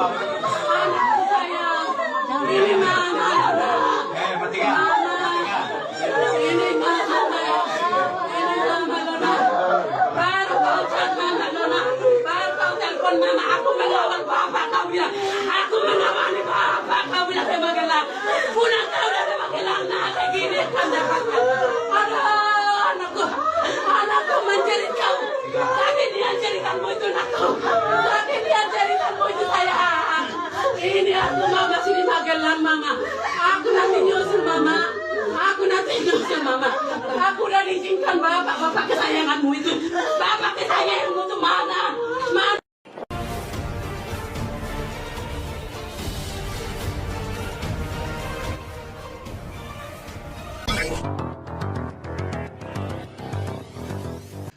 Anakku sayang. Ini mama. Ini mama sayang. Ini mama Lona. Baru kau chat mama Lona. Baru kau telepon mama. Aku melawan papa kau bilang. Aku melawan papa kau bilang saya Magelang. Pulang kau dari Magelang. Nah kayak gini kan dapatkan. Aduh anakku. Anakku menjerit kau. Lagi dia jeritanmu itu anakku. Lagi dia jeritanmu itu sayang. Ini aku mama sini Magelang mama. Aku nanti nyusul mama. Aku nanti nyusul mama. Aku udah diizinkan bapak kesayanganmu itu. Bapak kesayanganmu itu mana? Mana?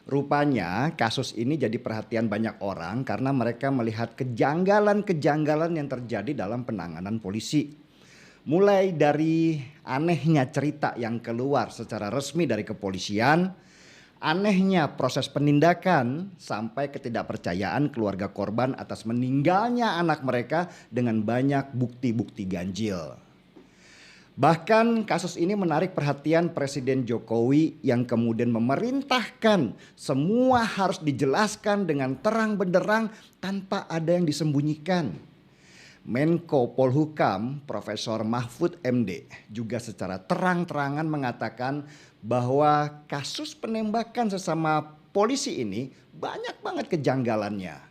Rupanya kasus ini jadi perhatian banyak orang karena mereka melihat kejanggalan-kejanggalan yang terjadi dalam penanganan polisi. Mulai dari anehnya cerita yang keluar secara resmi dari kepolisian, anehnya proses penindakan, sampai ketidakpercayaan keluarga korban atas meninggalnya anak mereka dengan banyak bukti-bukti ganjil. Bahkan kasus ini menarik perhatian Presiden Jokowi yang kemudian memerintahkan semua harus dijelaskan dengan terang benderang tanpa ada yang disembunyikan. Menko Polhukam Profesor Mahfud MD juga secara terang-terangan mengatakan bahwa kasus penembakan sesama polisi ini banyak banget kejanggalannya.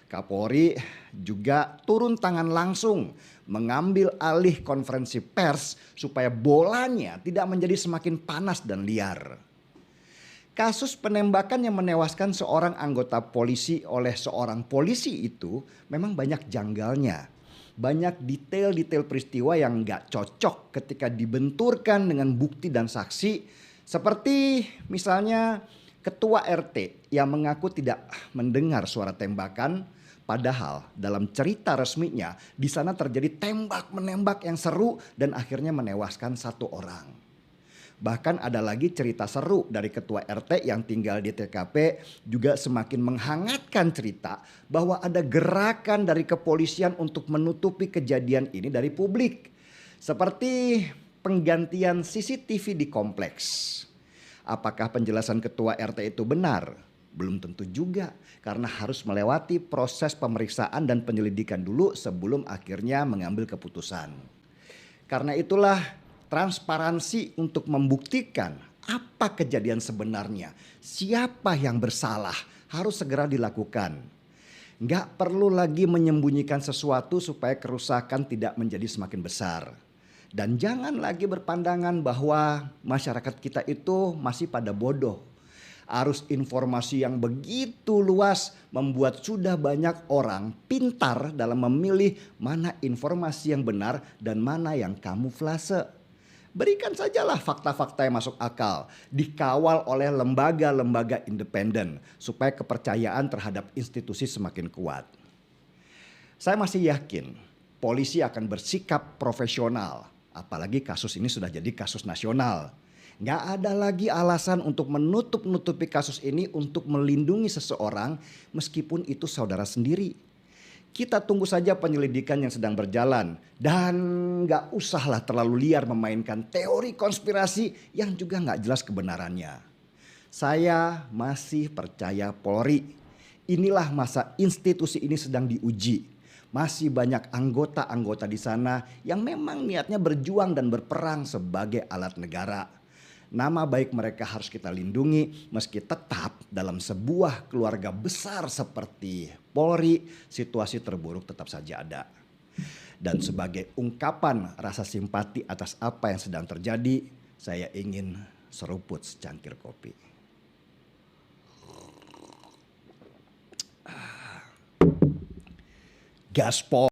Kapolri juga turun tangan langsung mengambil alih konferensi pers supaya bolanya tidak menjadi semakin panas dan liar. Kasus penembakan yang menewaskan seorang anggota polisi oleh seorang polisi itu memang banyak janggalnya. Banyak detail-detail peristiwa yang gak cocok ketika dibenturkan dengan bukti dan saksi. Seperti misalnya ketua RT yang mengaku tidak mendengar suara tembakan. Padahal dalam cerita resminya di sana terjadi tembak-menembak yang seru dan akhirnya menewaskan satu orang. Bahkan ada lagi cerita seru dari ketua RT yang tinggal di TKP juga semakin menghangatkan cerita bahwa ada gerakan dari kepolisian untuk menutupi kejadian ini dari publik. Seperti penggantian CCTV di kompleks. Apakah penjelasan ketua RT itu benar? Belum tentu juga, karena harus melewati proses pemeriksaan dan penyelidikan dulu sebelum akhirnya mengambil keputusan. Karena itulah transparansi untuk membuktikan apa kejadian sebenarnya, siapa yang bersalah harus segera dilakukan. Nggak perlu lagi menyembunyikan sesuatu supaya kerusakan tidak menjadi semakin besar. Dan jangan lagi berpandangan bahwa masyarakat kita itu masih pada bodoh. Arus informasi yang begitu luas membuat sudah banyak orang pintar dalam memilih mana informasi yang benar dan mana yang kamuflase. Berikan sajalah fakta-fakta yang masuk akal, dikawal oleh lembaga-lembaga independen supaya kepercayaan terhadap institusi semakin kuat. Saya masih yakin polisi akan bersikap profesional, apalagi kasus ini sudah jadi kasus nasional. Nggak ada lagi alasan untuk menutup-nutupi kasus ini untuk melindungi seseorang meskipun itu saudara sendiri. Kita tunggu saja penyelidikan yang sedang berjalan dan nggak usahlah terlalu liar memainkan teori konspirasi yang juga nggak jelas kebenarannya. Saya masih percaya Polri. Inilah masa institusi ini sedang diuji. Masih banyak anggota-anggota di sana yang memang niatnya berjuang dan berperang sebagai alat negara. Nama baik mereka harus kita lindungi meski tetap dalam sebuah keluarga besar seperti Polri, situasi terburuk tetap saja ada. Dan sebagai ungkapan rasa simpati atas apa yang sedang terjadi, saya ingin seruput secangkir kopi. Gaspol.